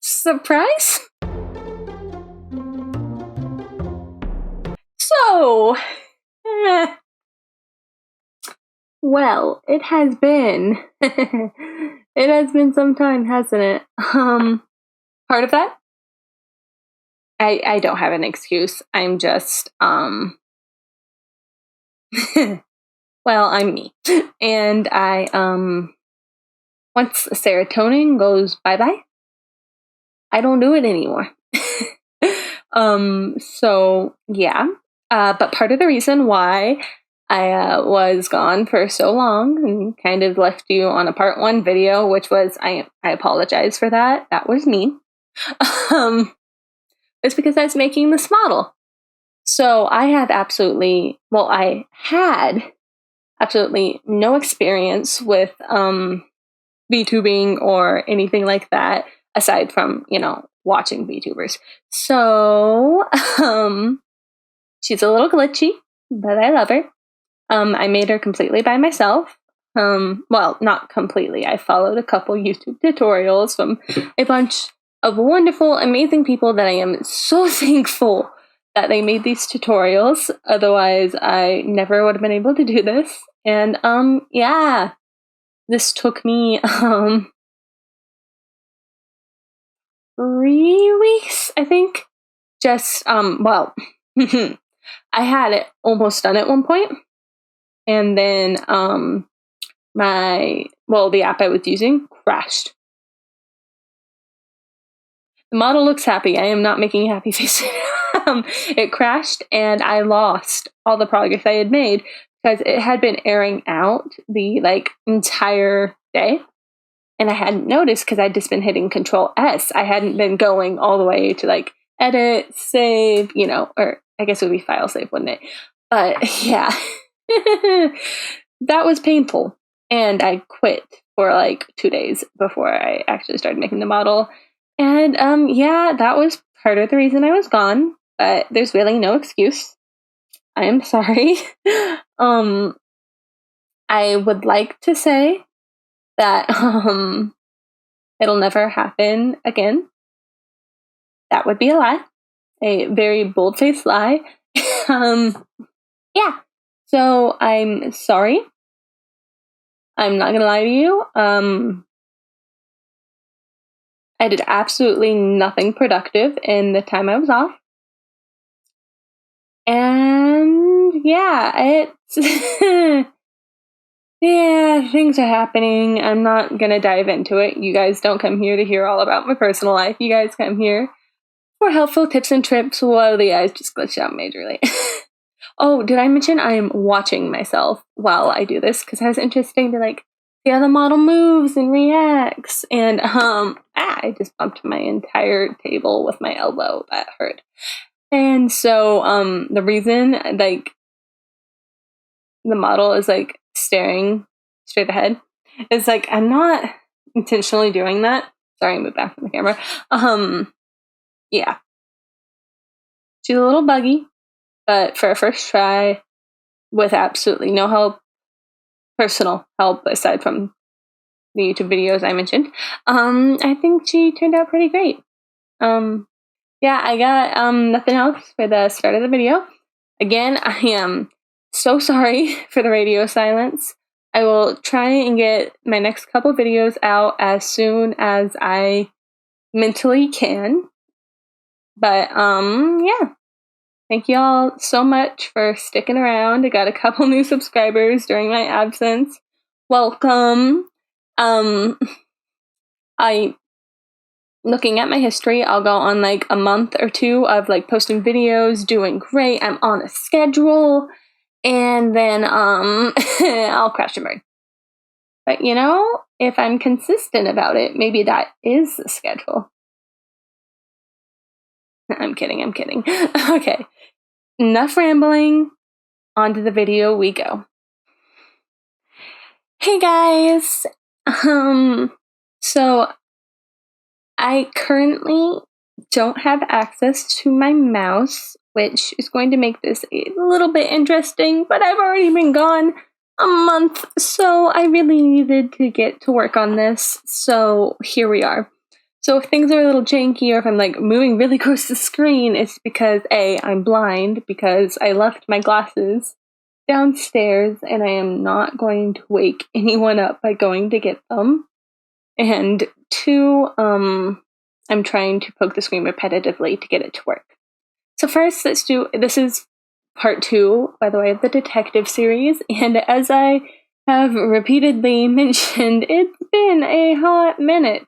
Surprise? So, eh, well, it has been. It has been some time, hasn't it? Part of that, I don't have an excuse. I'm just, well, I'm me. And once serotonin goes bye-bye, I don't do it anymore. So yeah. But part of the reason why I was gone for so long and kind of left you on a part one video, which was, I apologize for that. That was me. It's because I was making this model. So I had absolutely no experience with VTubing or anything like that, aside from, watching VTubers. So, she's a little glitchy, but I love her. I made her completely by myself. Well, not completely. I followed a couple YouTube tutorials from a bunch of wonderful, amazing people that I am so thankful that they made these tutorials. Otherwise, I never would have been able to do this. And, yeah, this took me, 3 weeks, I think. Just, well, I had it almost done at one point. And then, the app I was using crashed. The model looks happy. I am not making a happy face. It crashed and I lost all the progress I had made because it had been airing out the entire day. And I hadn't noticed because I'd just been hitting Control S. I hadn't been going all the way to edit, save, or I guess it would be file save, wouldn't it? But yeah, that was painful. And I quit for 2 days before I actually started making the model. And yeah, that was part of the reason I was gone. But there's really no excuse. I am sorry. I would like to say that it'll never happen again. That would be a lie. A very bold-faced lie. Yeah. So I'm sorry. I'm not gonna lie to you. I did absolutely nothing productive in the time I was off. And yeah, it's yeah, things are happening. I'm not gonna dive into it. You guys don't come here to hear all about my personal life. You guys come here for helpful tips and trips. Whoa, the eyes just glitched out majorly. Oh, did I mention I am watching myself while I do this? Because I was interested to see how the model moves and reacts. And I just bumped my entire table with my elbow. That hurt. And so the reason the model is staring straight ahead is I'm not intentionally doing that. Sorry, I moved back from the camera. Yeah. She's a little buggy, but for a first try, with absolutely no help, personal help aside from the YouTube videos I mentioned, I think she turned out pretty great. Yeah, I got nothing else for the start of the video. Again, I am so sorry for the radio silence. I will try and get my next couple videos out as soon as I mentally can. But yeah. Thank you all so much for sticking around. I got a couple new subscribers during my absence. Welcome. Looking at my history, I'll go on a month or two of posting videos, doing great. I'm on a schedule, and then I'll crash and burn. But if I'm consistent about it, maybe that is the schedule. I'm kidding. Okay. Enough rambling. Onto the video we go. Hey guys. So I currently don't have access to my mouse, which is going to make this a little bit interesting, but I've already been gone a month, so I really needed to get to work on this, so here we are. So if things are a little janky or if I'm like moving really close to the screen, it's because A, I'm blind because I left my glasses downstairs and I am not going to wake anyone up by going to get them. And 2, I'm trying to poke the screen repetitively to get it to work. So first, this is part 2, by the way, of the detective series, and as I have repeatedly mentioned, it's been a hot minute.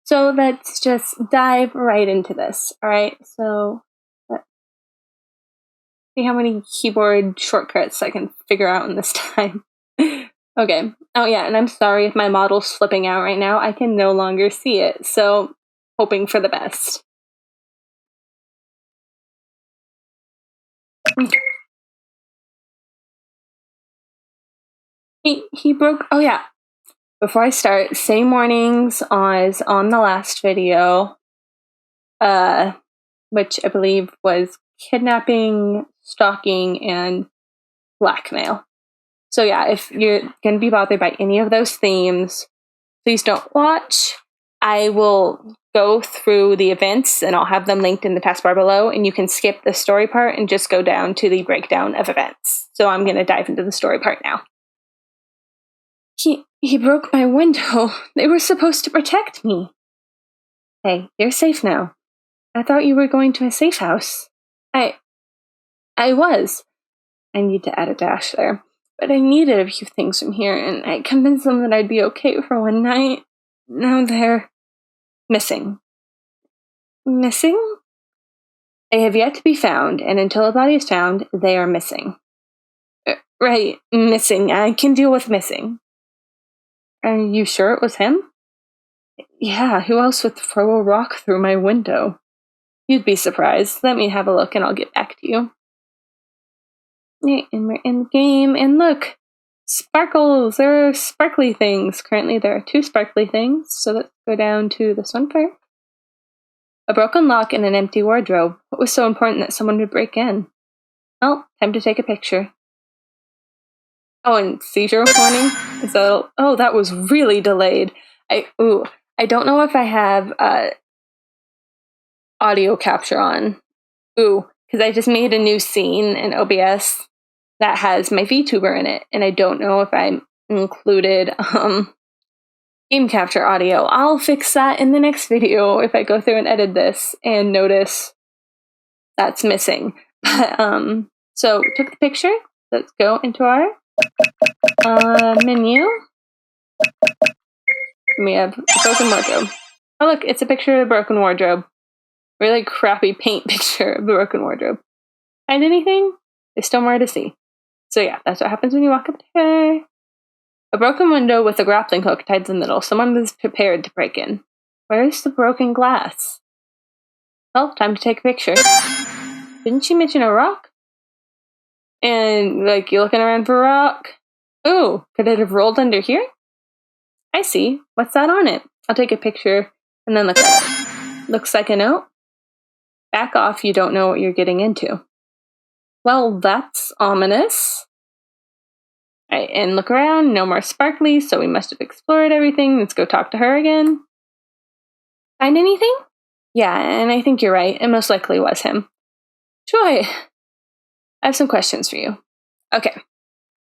So let's just dive right into this, alright? So let's see how many keyboard shortcuts I can figure out in this time. Okay. Oh yeah, and I'm sorry if my model's flipping out right now. I can no longer see it, so hoping for the best. He broke. Oh yeah. Before I start, same warnings as on the last video, which I believe was kidnapping, stalking, and blackmail. So yeah, if you're going to be bothered by any of those themes, please don't watch. I will go through the events and I'll have them linked in the taskbar below, and you can skip the story part and just go down to the breakdown of events. So I'm going to dive into the story part now. He broke my window. They were supposed to protect me. Hey, you're safe now. I thought you were going to a safe house. I was. I need to add a dash there. But I needed a few things from here, and I convinced them that I'd be okay for one night. Now they're missing. Missing? They have yet to be found, and until a body is found, they are missing. Right, missing. I can deal with missing. Are you sure it was him? Yeah, who else would throw a rock through my window? You'd be surprised. Let me have a look and I'll get back to you. And we're in the game, and look! Sparkles! There are sparkly things. Currently there are 2 sparkly things, so let's go down to this one first. A broken lock and an empty wardrobe. What was so important that someone would break in? Well, time to take a picture. Oh, and seizure warning? Oh, that was really delayed. I don't know if I have audio capture on. Because I just made a new scene in OBS that has my VTuber in it, and I don't know if I included game capture audio. I'll fix that in the next video if I go through and edit this and notice that's missing. So took the picture. Let's go into our menu. We have a broken wardrobe. Oh look, it's a picture of a broken wardrobe. Really crappy paint picture of the broken wardrobe. Find anything? There's still more to see. So yeah, that's what happens when you walk up to her. A broken window with a grappling hook tied to the middle. Someone was prepared to break in. Where's the broken glass? Well, time to take a picture. Didn't she mention a rock? And, like, you're looking around for a rock? Ooh, could it have rolled under here? I see. What's that on it? I'll take a picture and then look at it. Looks like a note. Back off, you don't know what you're getting into. Well, that's ominous. Alright, and look around. No more sparkly, so we must have explored everything. Let's go talk to her again. Find anything? Yeah, and I think you're right. It most likely was him. Joy, I have some questions for you. Okay,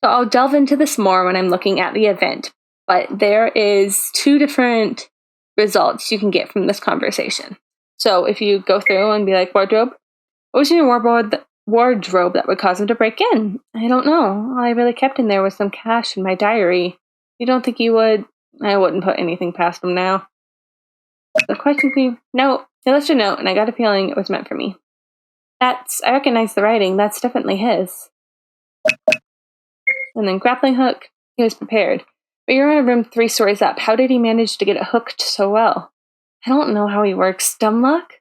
so I'll delve into this more when I'm looking at the event, but there is 2 different results you can get from this conversation. So if you go through and be like, wardrobe, what was in your wardrobe that would cause him to break in? I don't know. All I really kept in there was some cash in my diary. You don't think he would? I wouldn't put anything past him now. The question for you? No, he left a note, and I got a feeling it was meant for me. I recognize the writing. That's definitely his. And then grappling hook. He was prepared. But you're in a room 3 stories up. How did he manage to get it hooked so well? I don't know how he works. Dumb luck?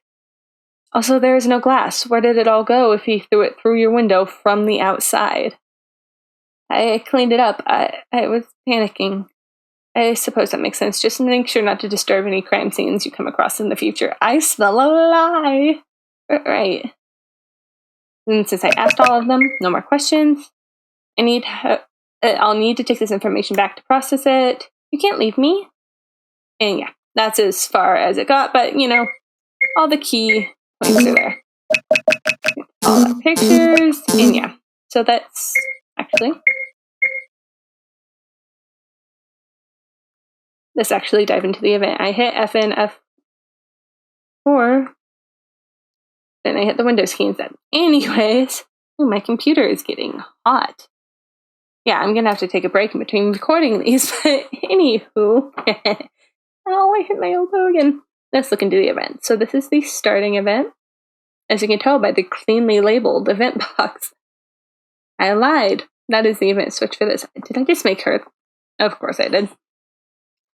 Also, there is no glass. Where did it all go if he threw it through your window from the outside? I cleaned it up. I was panicking. I suppose that makes sense. Just make sure not to disturb any crime scenes you come across in the future. I smell a lie. Right. And since I asked all of them, no more questions. I need I'll need to take this information back to process it. You can't leave me. And yeah, that's as far as it got. But, you know, all the key points are there. All the pictures. And yeah, so that's actually... Let's actually dive into the event. I hit FN F4. Then I hit the Windows key instead. Anyways, ooh, my computer is getting hot. Yeah, I'm gonna have to take a break in between recording these, but anywho. Oh, I hit my elbow again. Let's look into the event. So this is the starting event. As you can tell by the cleanly labeled event box. I lied. That is the event switch for this. Did I just make her? Of course I did.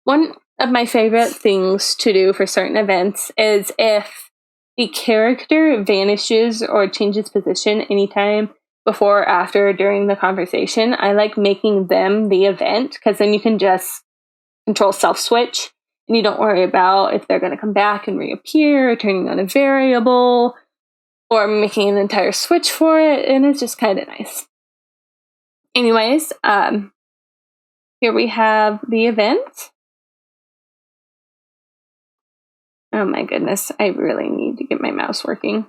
One of my favorite things to do for certain events is if the character vanishes or changes position anytime before, after, during the conversation, I like making them the event, because then you can just control self-switch, and you don't worry about if they're going to come back and reappear, or turning on a variable, or making an entire switch for it, and it's just kind of nice. Anyways, here we have the event. Oh my goodness, I really need to get my mouse working.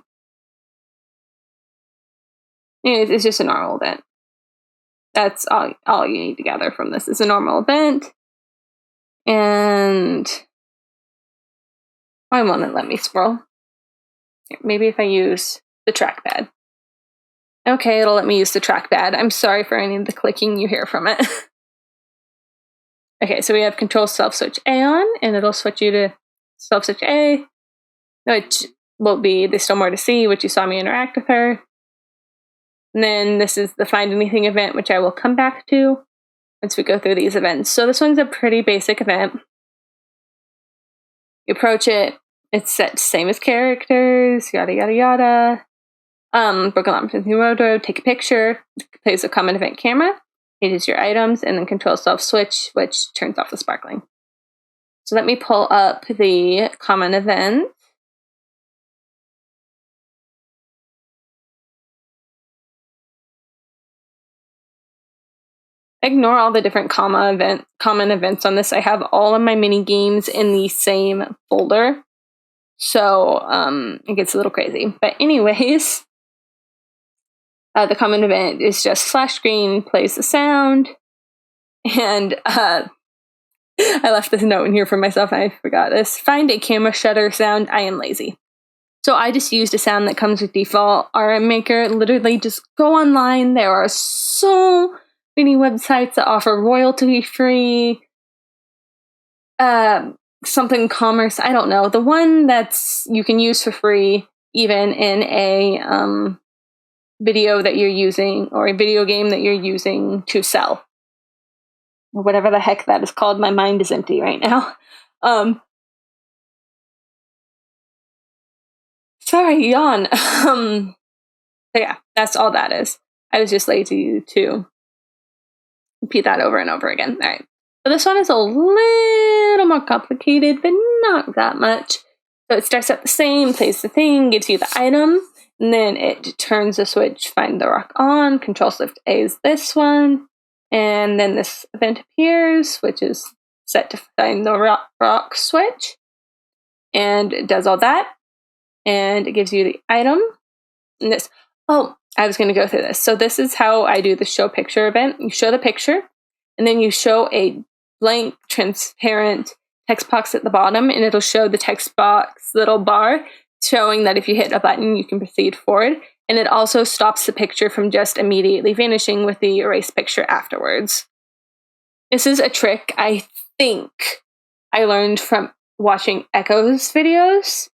Anyways, it's just a normal event. That's all you need to gather from this. It's a normal event. And why won't it let me scroll? Here, maybe if I use the trackpad. Okay, it'll let me use the trackpad. I'm sorry for any of the clicking you hear from it. Okay, so we have Control Self Switch A on, and it'll switch you to Self Switch A, which will be There's Still More to See, which you saw me interact with her. And then this is the Find Anything event, which I will come back to once we go through these events. So this one's a pretty basic event. You approach it, it's set same as characters, yada yada yada. Broken Lamp in the Road, take a picture, plays a common event camera, changes your items, and then Control Self Switch, which turns off the sparkling. So let me pull up the common event. Ignore all the different common events on this. I have all of my mini games in the same folder. So it gets a little crazy. But anyways, the common event is just flash screen, plays the sound, and I left this note in here for myself. I forgot this. Find a camera shutter sound. I am lazy. So I just used a sound that comes with default RM Maker. Literally just go online. There are so many websites that offer royalty-free something commerce. I don't know. The one that's you can use for free, even in a video that you're using, or a video game that you're using to sell. Or whatever the heck that is called. My mind is empty right now. Sorry, yawn. So yeah, that's all that is. I was just lazy to repeat that over and over again. All right. So this one is a little more complicated, but not that much. So it starts out the same, plays the thing, gives you the item, and then it turns the switch, find the rock on, Control Shift A is this one, and then this event appears, which is set to find the rock switch, and it does all that, and it gives you the item, and this, oh, I was going to go through this. So this is how I do the show picture event. You show the picture, and then you show a blank, transparent text box at the bottom, and it'll show the text box little bar showing that if you hit a button, you can proceed forward. And it also stops the picture from just immediately vanishing with the erase picture afterwards. This is a trick I think I learned from watching Echo's videos,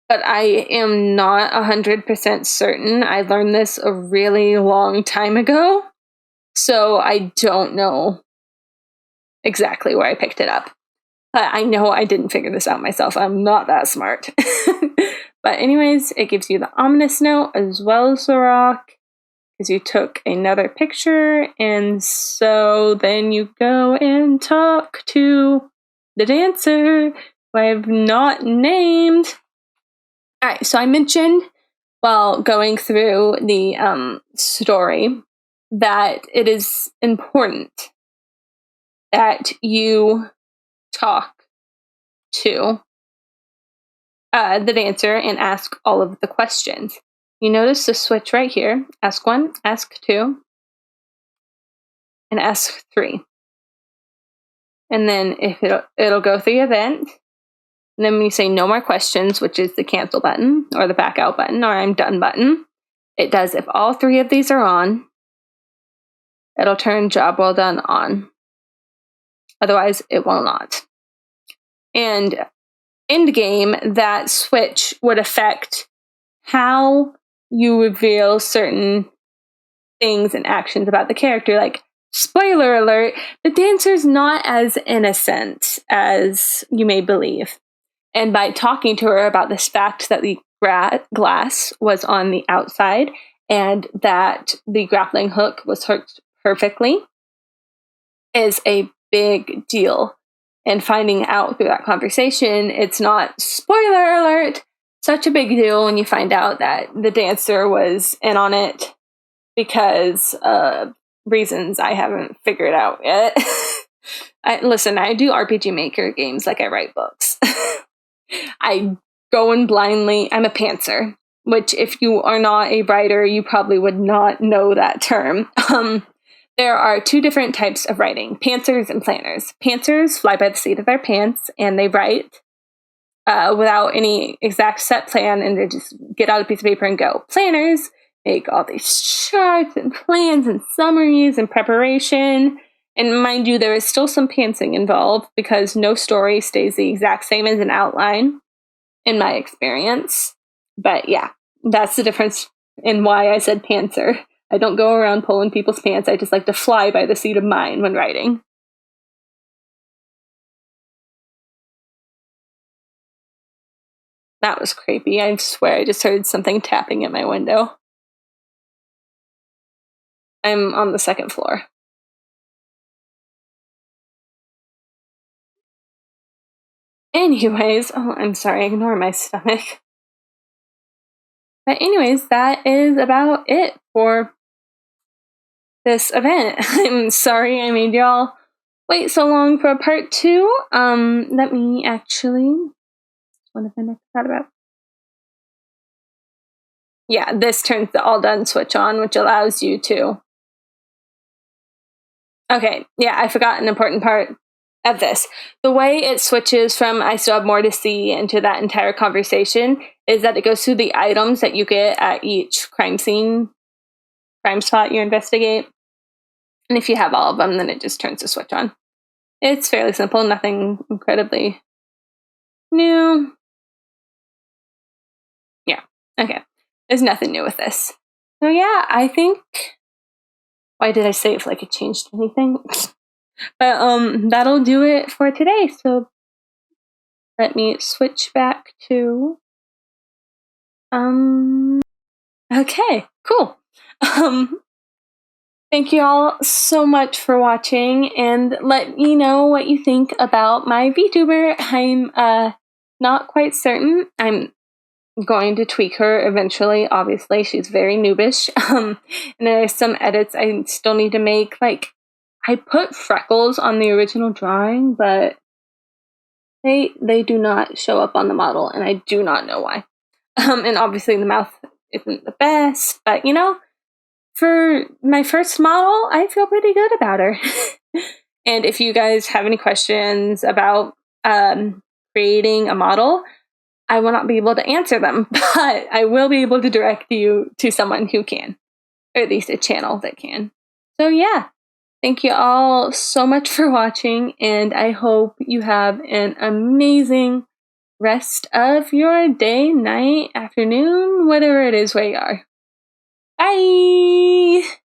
but I am not 100% certain. I learned this a really long time ago, so I don't know exactly where I picked it up. I know I didn't figure this out myself. I'm not that smart. But anyways, it gives you the ominous note as well as the rock, because you took another picture, and so then you go and talk to the dancer, who I have not named. Alright, so I mentioned while going through the story that it is important that you talk to the dancer and ask all of the questions. You notice the switch right here. Ask 1, ask 2, and ask 3. And then if it'll go through the event. And then when you say no more questions, which is the cancel button or the back out button or I'm done button, it does if all 3 of these are on, it'll turn job well done on. Otherwise, it will not. And end game, that switch would affect how you reveal certain things and actions about the character. Like, spoiler alert, the dancer's not as innocent as you may believe. And by talking to her about this fact that the glass was on the outside and that the grappling hook was hooked perfectly is a big deal. And finding out through that conversation, it's not, spoiler alert, such a big deal when you find out that the dancer was in on it because of reasons I haven't figured out yet. I do RPG Maker games like I write books. I go in blindly. I'm a pantser, which if you are not a writer, you probably would not know that term. There are 2 different types of writing, pantsers and planners. Pantsers fly by the seat of their pants, and they write without any exact set plan, and they just get out a piece of paper and go. Planners make all these charts and plans and summaries and preparation. And mind you, there is still some pantsing involved because no story stays the exact same as an outline, in my experience. But yeah, that's the difference in why I said pantser. I don't go around pulling people's pants. I just like to fly by the seat of mine when writing. That was creepy. I swear I just heard something tapping at my window. I'm on the 2nd floor. Anyways, I'm sorry, ignore my stomach. But anyways, that is about it for this event. I'm sorry I made y'all wait so long for part 2. Let me actually... What if I forgot about? Yeah, this turns the all done switch on, which allows you to... Okay, yeah, I forgot an important part of this. The way it switches from I still have more to see into that entire conversation is that it goes through the items that you get at each crime spot you investigate. And if you have all of them, then it just turns the switch on. It's fairly simple, nothing incredibly new. Yeah, okay. There's nothing new with this. So yeah, I think... Why did I say if like it changed anything? But that'll do it for today. So let me switch back to okay, cool. Thank you all so much for watching, and let me know what you think about my VTuber. I'm not quite certain. I'm going to tweak her eventually. Obviously, she's very noobish. And there's some edits I still need to make. Like, I put freckles on the original drawing, but they do not show up on the model, and I do not know why. And obviously the mouth isn't the best, but you know, for my first model, I feel pretty good about her. And if you guys have any questions about creating a model, I will not be able to answer them, but I will be able to direct you to someone who can, or at least a channel that can. So yeah, thank you all so much for watching, and I hope you have an amazing rest of your day, night, afternoon, whatever it is where you are. Bye!